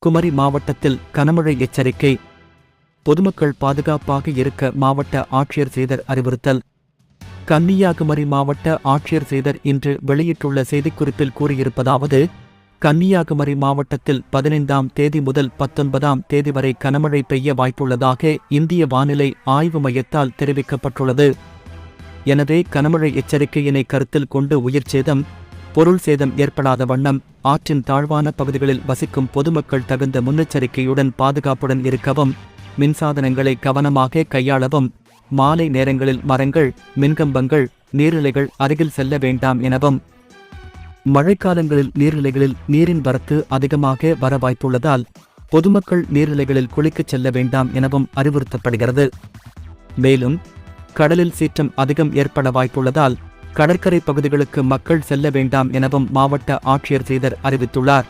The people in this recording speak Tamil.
குமரி மாவட்டத்தில் கனமழை எச்சரிக்கை. பொதுமக்கள் பாதுகாப்பாக இருக்க மாவட்ட ஆட்சியர் சேதர் அறிவுறுத்தல். கன்னியாகுமரி மாவட்ட ஆட்சியர் சேதர் இன்று வெளியிட்டுள்ள செய்திக்குறிப்பில் கூறியிருப்பதாவது: கன்னியாகுமரி மாவட்டத்தில் 15ஆம் தேதி முதல் 19ஆம் தேதி வரை கனமழை பெய்ய வாய்ப்புள்ளதாக இந்திய வானிலை ஆய்வு மையத்தால் தெரிவிக்கப்பட்டுள்ளது. எனவே கனமழை எச்சரிக்கையினை கருத்தில் கொண்டு உயிர் சேதம், பொருள் சேதம் ஏற்படாத வண்ணம் ஆற்றின் தாழ்வான பகுதிகளில் வசிக்கும் பொதுமக்கள் தகுந்த முன்னெச்சரிக்கையுடன் பாதுகாப்புடன் இருக்கவும், மின்சாதனங்களை கவனமாக கையாளவும், மாலை நேரங்களில் மரங்கள், மின்கம்பங்கள், நீர்நிலைகள் அருகில் செல்ல வேண்டாம் எனவும், மழைக்காலங்களில் நீர்நிலைகளில் நீரின் வரத்து அதிகமாக வர வாய்ப்புள்ளதால் பொதுமக்கள் நீர்நிலைகளில் குளிக்கச் செல்ல வேண்டாம் எனவும் அறிவுறுத்தப்படுகிறது. மேலும் கடலில் சீற்றம் அதிகம் ஏற்பட வாய்ப்புள்ளதால் கடற்கரை பகுதிகளுக்கு மக்கள் செல்ல வேண்டாம் எனவும் மாவட்ட ஆட்சியர் சேதர் அறிவித்துள்ளார்.